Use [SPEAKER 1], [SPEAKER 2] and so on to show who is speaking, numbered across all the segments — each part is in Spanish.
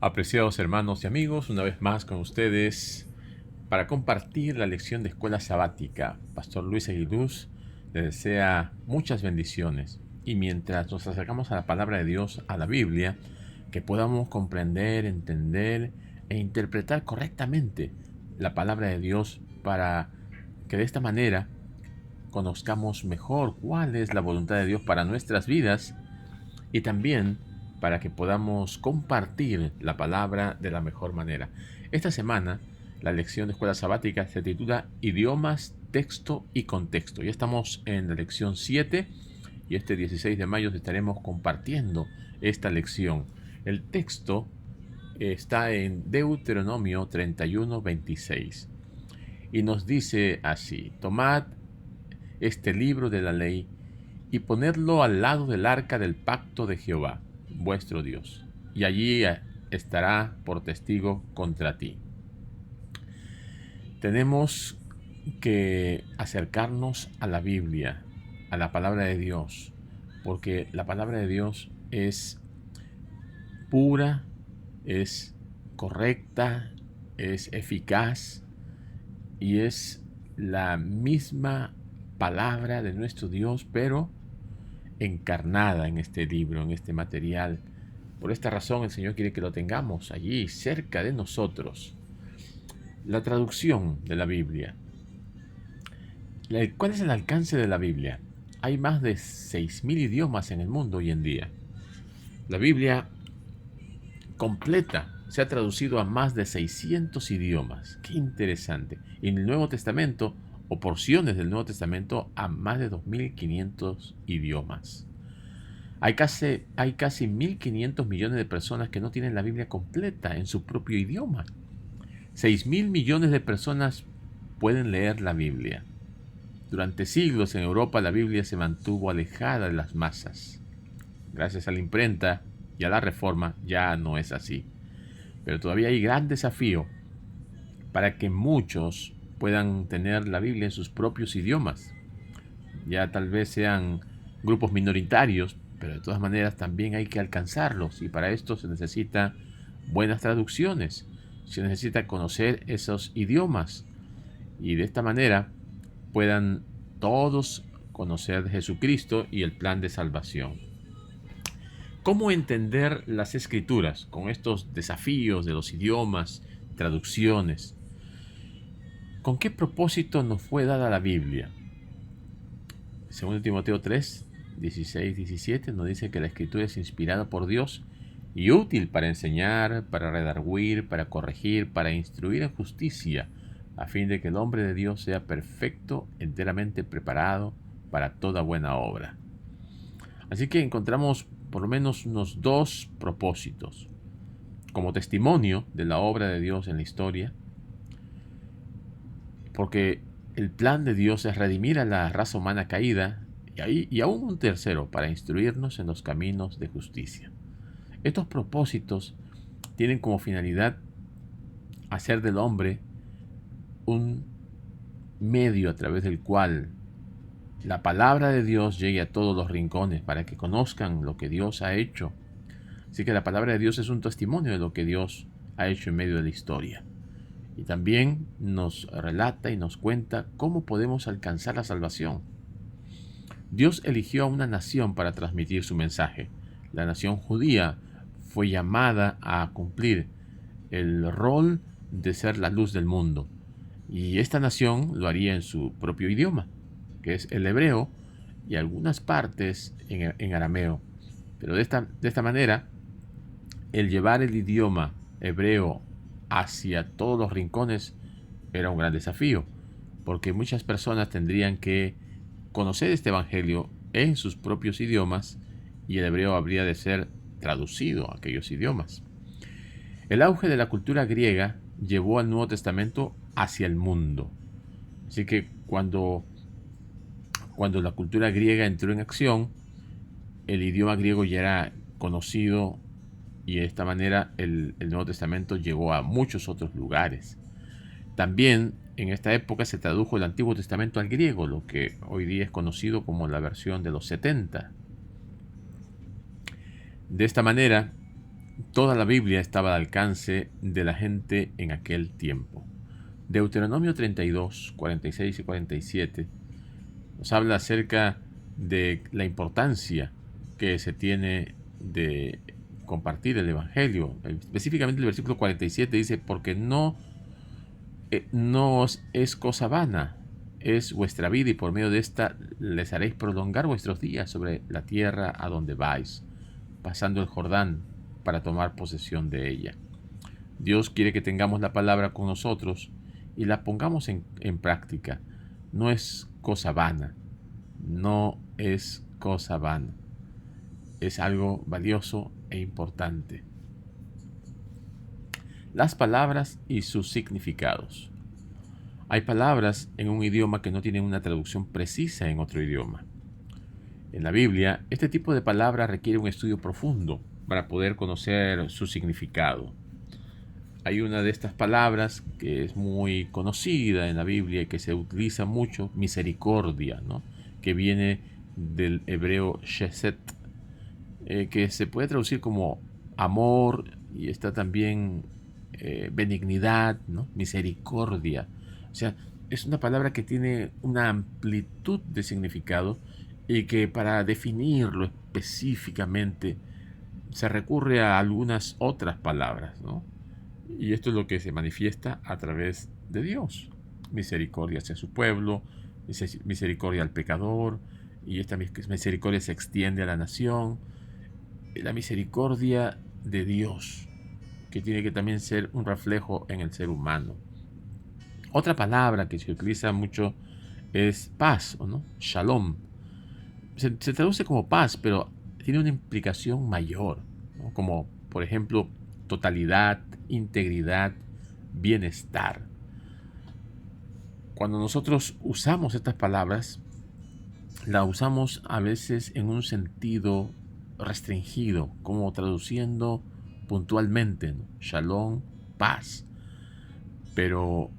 [SPEAKER 1] Apreciados hermanos y amigos, una vez más con ustedes para compartir la lección de escuela sabática. Pastor Luis Aguiluz les desea muchas bendiciones y mientras nos acercamos a la palabra de Dios, a la Biblia, que podamos comprender, entender e interpretar correctamente la palabra de Dios para que de esta manera conozcamos mejor cuál es la voluntad de Dios para nuestras vidas y también para que podamos compartir la palabra de la mejor manera. Esta semana, la lección de escuela sabática se titula Idiomas, Texto y Contexto. Ya estamos en la lección 7 y este 16 de mayo estaremos compartiendo esta lección. El texto está en Deuteronomio 31:26 y nos dice así: tomad este libro de la ley y ponedlo al lado del arca del pacto de Jehová, vuestro Dios, y allí estará por testigo contra ti. Tenemos que acercarnos a la Biblia, a la palabra de Dios, porque la palabra de Dios es pura, es correcta, es eficaz y es la misma palabra de nuestro Dios, pero encarnada en este libro, en este material. Por esta razón el Señor quiere que lo tengamos allí, cerca de nosotros. La traducción de la Biblia. ¿Cuál es el alcance de la Biblia? Hay más de 6.000 idiomas en el mundo hoy en día. La Biblia completa se ha traducido a más de 600 idiomas. ¡Qué interesante! Y en el Nuevo Testamento, o porciones del Nuevo Testamento, a más de 2.500 idiomas. Hay casi 1.500 millones de personas que no tienen la Biblia completa en su propio idioma. 6.000 millones de personas pueden leer la Biblia. Durante siglos en Europa la Biblia se mantuvo alejada de las masas. Gracias a la imprenta y a la reforma ya no es así. Pero todavía hay gran desafío para que muchos puedan tener la Biblia en sus propios idiomas. Ya tal vez sean grupos minoritarios, pero de todas maneras también hay que alcanzarlos y para esto se necesita buenas traducciones, se necesita conocer esos idiomas y de esta manera puedan todos conocer de Jesucristo y el plan de salvación. ¿Cómo entender las Escrituras con estos desafíos de los idiomas, traducciones? ¿Con qué propósito nos fue dada la Biblia? Según Timoteo 3, 16, 17 nos dice que la Escritura es inspirada por Dios y útil para enseñar, para redarguir, para corregir, para instruir en justicia, a fin de que el hombre de Dios sea perfecto, enteramente preparado para toda buena obra. Así que encontramos por lo menos unos dos propósitos. Como testimonio de la obra de Dios en la historia, porque el plan de Dios es redimir a la raza humana caída y aún un tercero para instruirnos en los caminos de justicia. Estos propósitos tienen como finalidad hacer del hombre un medio a través del cual la palabra de Dios llegue a todos los rincones para que conozcan lo que Dios ha hecho. Así que la palabra de Dios es un testimonio de lo que Dios ha hecho en medio de la historia. Y también nos relata y nos cuenta cómo podemos alcanzar la salvación. Dios eligió a una nación para transmitir su mensaje. La nación judía fue llamada a cumplir el rol de ser la luz del mundo. Y esta nación lo haría en su propio idioma, que es el hebreo, y algunas partes en arameo. Pero de esta manera, el llevar el idioma hebreo hacia todos los rincones era un gran desafío, porque muchas personas tendrían que conocer este evangelio en sus propios idiomas y el hebreo habría de ser traducido a aquellos idiomas. El auge de la cultura griega llevó al Nuevo Testamento hacia el mundo. Así que cuando la cultura griega entró en acción, el idioma griego ya era conocido y de esta manera el Nuevo Testamento llegó a muchos otros lugares. También en esta época se tradujo el Antiguo Testamento al griego, lo que hoy día es conocido como la versión de los 70. De esta manera, Toda la Biblia estaba al alcance de la gente en aquel tiempo. Deuteronomio 32, 46 y 47 nos habla acerca de la importancia que se tiene de compartir el Evangelio. Específicamente el versículo 47 dice, porque no os es cosa vana, es vuestra vida, y por medio de esta les haréis prolongar vuestros días sobre la tierra a donde vais, pasando el Jordán para tomar posesión de ella. Dios quiere que tengamos la palabra con nosotros y la pongamos en práctica. No es cosa vana, no es cosa vana. Es algo valioso e importante. Las palabras y sus significados. Hay palabras en un idioma que no tienen una traducción precisa en otro idioma. En la Biblia, este tipo de palabra requiere un estudio profundo para poder conocer su significado. Hay una de estas palabras que es muy conocida en la Biblia y que se utiliza mucho, misericordia, ¿no? Que viene del hebreo sheset, que se puede traducir como amor, y está también benignidad, ¿no? Misericordia. O sea, es una palabra que tiene una amplitud de significado y que para definirlo específicamente se recurre a algunas otras palabras, ¿no? Y esto es lo que se manifiesta a través de Dios. Misericordia hacia su pueblo, misericordia al pecador, y esta misericordia se extiende a la nación. La misericordia de Dios, que tiene que también ser un reflejo en el ser humano. Otra palabra que se utiliza mucho es paz, ¿no? Shalom. Se traduce como paz, pero tiene una implicación mayor, ¿no? Como por ejemplo totalidad, integridad, bienestar. Cuando nosotros usamos estas palabras, la usamos a veces en un sentido restringido, como traduciendo puntualmente, ¿no? Shalom, paz. Pero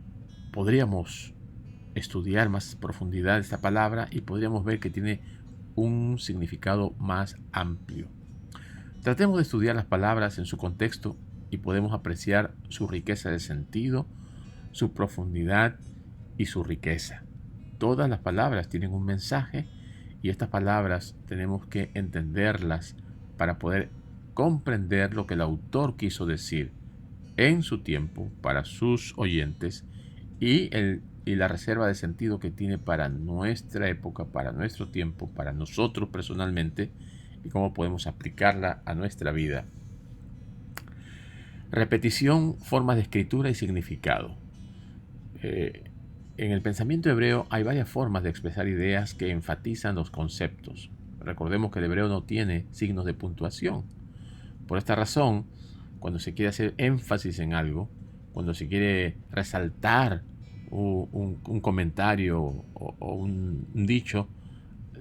[SPEAKER 1] podríamos estudiar más profundidad esta palabra y podríamos ver que tiene un significado más amplio. Tratemos de estudiar las palabras en su contexto y podemos apreciar su riqueza de sentido, su profundidad y su riqueza. Todas las palabras tienen un mensaje y estas palabras tenemos que entenderlas para poder comprender lo que el autor quiso decir en su tiempo para sus oyentes y la reserva de sentido que tiene para nuestra época, para nuestro tiempo, para nosotros personalmente, y cómo podemos aplicarla a nuestra vida. Repetición, formas de escritura y significado. En el pensamiento hebreo hay varias formas de expresar ideas que enfatizan los conceptos. Recordemos que el hebreo no tiene signos de puntuación. Por esta razón, cuando se quiere hacer énfasis en algo, cuando se quiere resaltar un comentario o un dicho,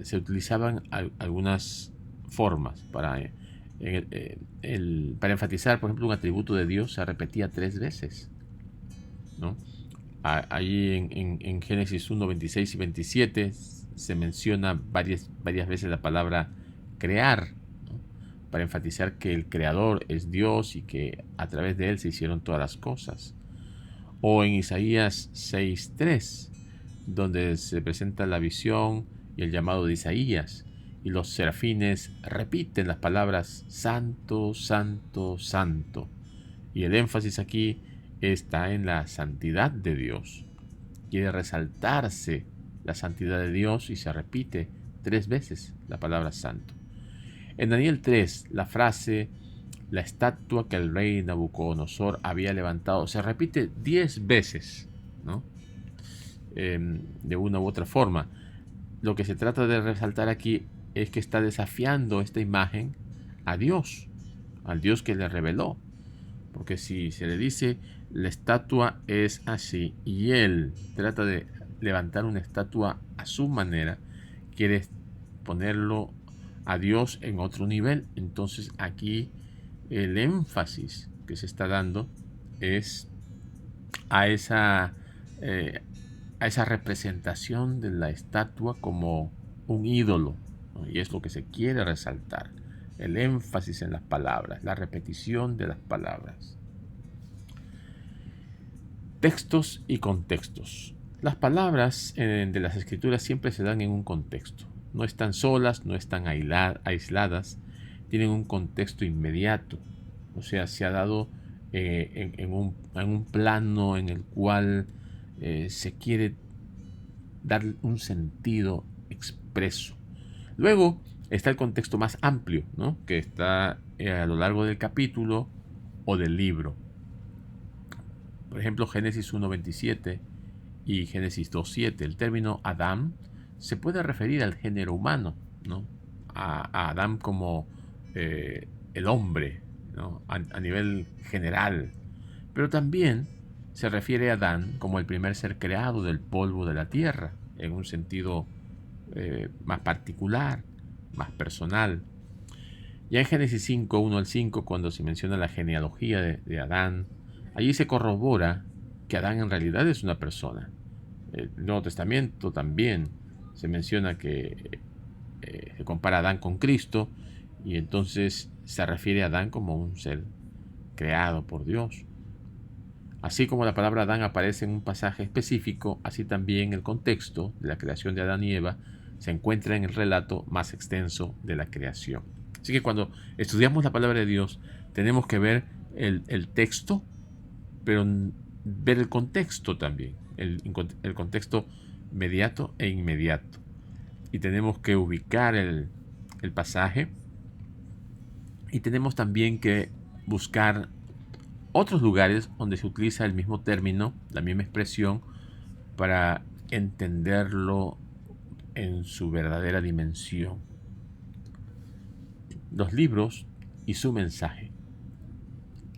[SPEAKER 1] se utilizaban algunas formas para enfatizar. Por ejemplo, un atributo de Dios se repetía 3 veces, ¿no? Ahí en Génesis 1, 26 y 27 se menciona varias veces la palabra crear, ¿no? Para enfatizar que el creador es Dios y que a través de él se hicieron todas las cosas. O en Isaías 6:3, donde se presenta la visión y el llamado de Isaías, y los serafines repiten las palabras santo, santo, santo. Y el énfasis aquí está en la santidad de Dios. Quiere resaltarse la santidad de Dios y se repite 3 veces la palabra santo. En Daniel 3, la frase la estatua que el rey Nabucodonosor había levantado se repite 10 veces, ¿no? De una u otra forma. Lo que se trata de resaltar aquí es que está desafiando esta imagen a Dios, al Dios que le reveló. Porque si se le dice la estatua es así y él trata de levantar una estatua a su manera, quiere ponerlo a Dios en otro nivel. Entonces aquí el énfasis que se está dando es a esa representación de la estatua como un ídolo, ¿no? Y es lo que se quiere resaltar. el énfasis en las palabras, la repetición de las palabras. Textos y contextos. Las palabras de las Escrituras siempre se dan en un contexto. No están solas, no están aisladas, tienen un contexto inmediato. O sea, se ha dado en un plano en el cual se quiere dar un sentido expreso. Luego está el contexto más amplio, ¿no?, que está a lo largo del capítulo o del libro. Por ejemplo, Génesis 1:27 y Génesis 2:7. El término Adán se puede referir al género humano, ¿no?, a Adán como el hombre, ¿no?, a nivel general. Pero también se refiere a Adán como el primer ser creado del polvo de la tierra, en un sentido más particular, más personal. Ya en Génesis 5, 1 al 5, cuando se menciona la genealogía de Adán, allí se corrobora que Adán en realidad es una persona. El Nuevo Testamento también se menciona que se compara a Adán con Cristo, y entonces se refiere a Adán como un ser creado por Dios. Así como la palabra Adán aparece en un pasaje específico, así también el contexto de la creación de Adán y Eva se encuentra en el relato más extenso de la creación. Así que cuando estudiamos la palabra de Dios, tenemos que ver el texto, pero ver el contexto también, el contexto mediato e inmediato. Y tenemos que ubicar el pasaje, y tenemos también que buscar otros lugares donde se utiliza el mismo término, la misma expresión, para entenderlo en su verdadera dimensión. Los libros y su mensaje.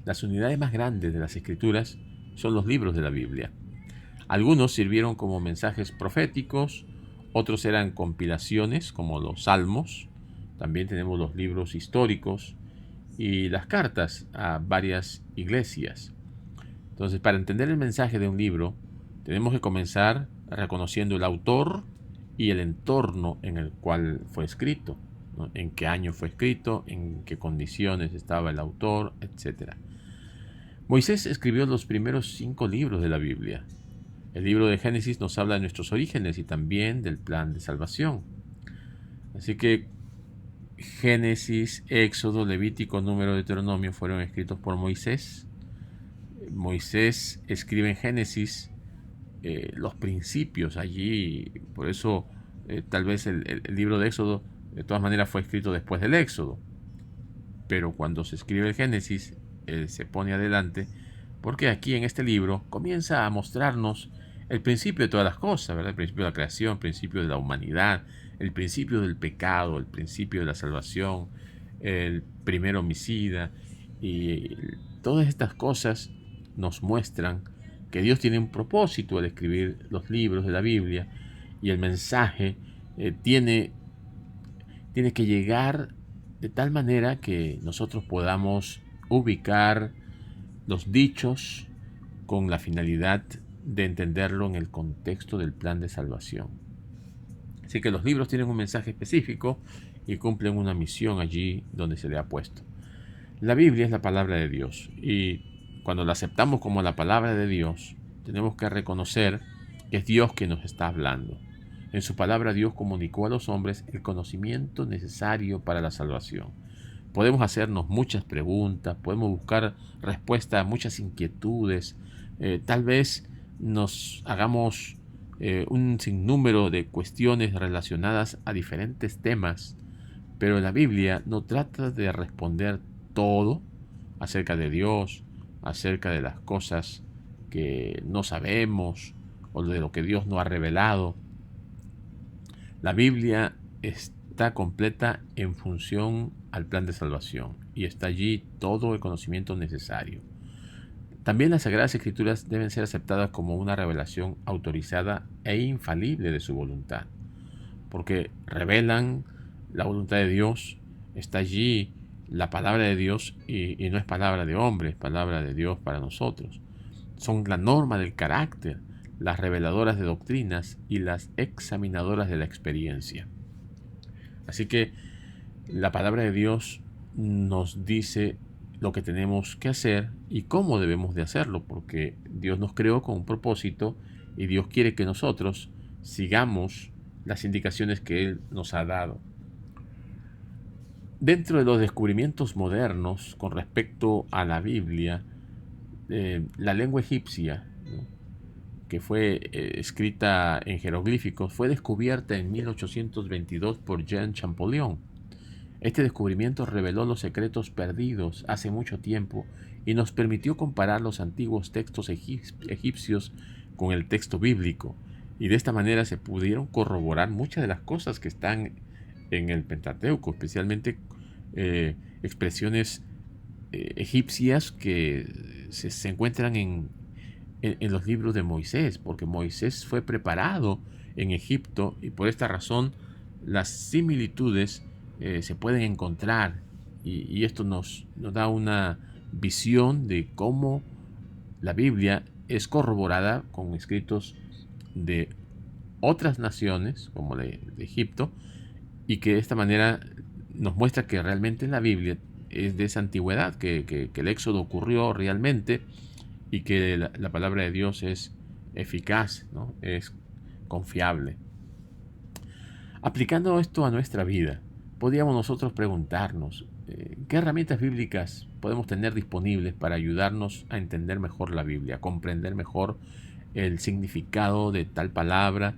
[SPEAKER 1] Las unidades más grandes de las Escrituras son los libros de la Biblia. Algunos sirvieron como mensajes proféticos, otros eran compilaciones como los Salmos. También tenemos los libros históricos y las cartas a varias iglesias. Entonces, para entender el mensaje de un libro, tenemos que comenzar reconociendo el autor y el entorno en el cual fue escrito, ¿no?, en qué año fue escrito, en qué condiciones estaba el autor, etc. Moisés escribió los primeros 5 libros de la Biblia. El libro de Génesis nos habla de nuestros orígenes y también del plan de salvación. Así que Génesis, Éxodo, Levítico, Número, Deuteronomio fueron escritos por Moisés. Moisés escribe en Génesis los principios allí, por eso tal vez el libro de Éxodo de todas maneras fue escrito después del Éxodo, pero cuando se escribe el Génesis se pone adelante, porque aquí en este libro comienza a mostrarnos el principio de todas las cosas, ¿verdad? El principio de la creación, el principio de la humanidad, el principio del pecado, el principio de la salvación, el primer homicida, y todas estas cosas nos muestran que Dios tiene un propósito al escribir los libros de la Biblia, y el mensaje tiene que llegar de tal manera que nosotros podamos ubicar los dichos con la finalidad de entenderlo en el contexto del plan de salvación. Así que los libros tienen un mensaje específico y cumplen una misión allí donde se le ha puesto. La Biblia es la palabra de Dios, y cuando la aceptamos como la palabra de Dios, tenemos que reconocer que es Dios quien nos está hablando. En su palabra Dios comunicó a los hombres el conocimiento necesario para la salvación. Podemos hacernos muchas preguntas, podemos buscar respuesta a muchas inquietudes, tal vez nos hagamos un sinnúmero de cuestiones relacionadas a diferentes temas, pero la Biblia no trata de responder todo acerca de Dios, acerca de las cosas que no sabemos o de lo que Dios no ha revelado. La Biblia está completa en función al plan de salvación, y está allí todo el conocimiento necesario. También las Sagradas Escrituras deben ser aceptadas como una revelación autorizada e infalible de su voluntad, porque revelan la voluntad de Dios. Está allí la palabra de Dios, y no es palabra de hombre, es palabra de Dios para nosotros. Son la norma del carácter, las reveladoras de doctrinas y las examinadoras de la experiencia. Así que la palabra de Dios nos dice lo que tenemos que hacer y cómo debemos de hacerlo, porque Dios nos creó con un propósito y Dios quiere que nosotros sigamos las indicaciones que Él nos ha dado. Dentro de los descubrimientos modernos con respecto a la Biblia, la lengua egipcia, ¿no?, que fue escrita en jeroglíficos, fue descubierta en 1822 por Jean Champollion. Este descubrimiento reveló los secretos perdidos hace mucho tiempo y nos permitió comparar los antiguos textos egipcios con el texto bíblico. Y de esta manera se pudieron corroborar muchas de las cosas que están en el Pentateuco, especialmente expresiones egipcias que se encuentran en los libros de Moisés, porque Moisés fue preparado en Egipto y por esta razón las similitudes se pueden encontrar y esto nos da una visión de cómo la Biblia es corroborada con escritos de otras naciones como de Egipto, y que de esta manera nos muestra que realmente la Biblia es de esa antigüedad, que el éxodo ocurrió realmente y que la palabra de Dios es eficaz, ¿no?, es confiable. Aplicando esto a nuestra vida, podríamos nosotros preguntarnos, ¿qué herramientas bíblicas podemos tener disponibles para ayudarnos a entender mejor la Biblia, a comprender mejor el significado de tal palabra?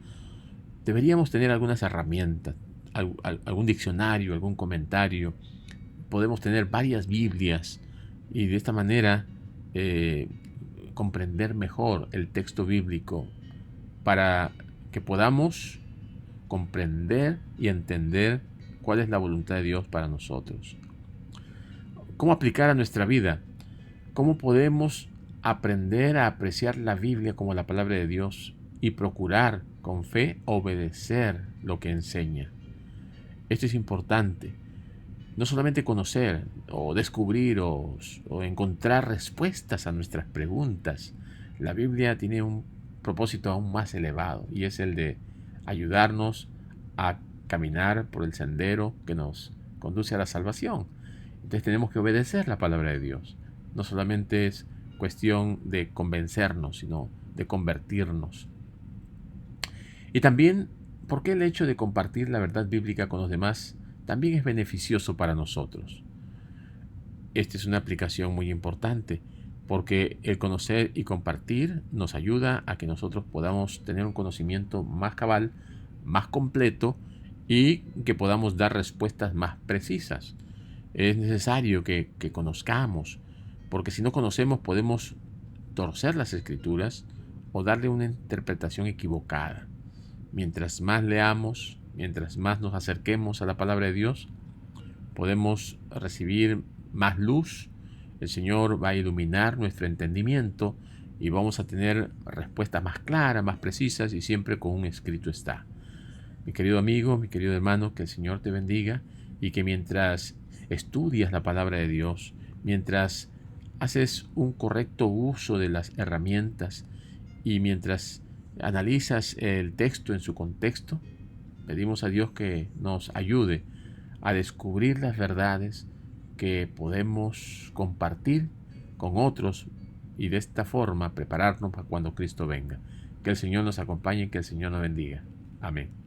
[SPEAKER 1] Deberíamos tener algunas herramientas, algún diccionario, algún comentario. Podemos tener varias Biblias y de esta manera comprender mejor el texto bíblico para que podamos comprender y entender cuál es la voluntad de Dios para nosotros. ¿Cómo aplicar a nuestra vida? ¿Cómo podemos aprender a apreciar la Biblia como la palabra de Dios y procurar con fe obedecer lo que enseña? Esto es importante. No solamente conocer o descubrir o encontrar respuestas a nuestras preguntas. La Biblia tiene un propósito aún más elevado y es el de ayudarnos a caminar por el sendero que nos conduce a la salvación. Entonces tenemos que obedecer la palabra de Dios. No solamente es cuestión de convencernos, sino de convertirnos. Y también, ¿por qué el hecho de compartir la verdad bíblica con los demás también es beneficioso para nosotros? Esta es una aplicación muy importante, porque el conocer y compartir nos ayuda a que nosotros podamos tener un conocimiento más cabal, más completo y que podamos dar respuestas más precisas. Es necesario que conozcamos, porque si no conocemos podemos torcer las escrituras o darle una interpretación equivocada. Mientras más leamos, mientras más nos acerquemos a la palabra de Dios, podemos recibir más luz. El Señor va a iluminar nuestro entendimiento y vamos a tener respuestas más claras, más precisas y siempre con un escrito está. Mi querido amigo, mi querido hermano, que el Señor te bendiga y que mientras estudias la palabra de Dios, mientras haces un correcto uso de las herramientas y mientras analizas el texto en su contexto, pedimos a Dios que nos ayude a descubrir las verdades que podemos compartir con otros y de esta forma prepararnos para cuando Cristo venga. Que el Señor nos acompañe y que el Señor nos bendiga. Amén.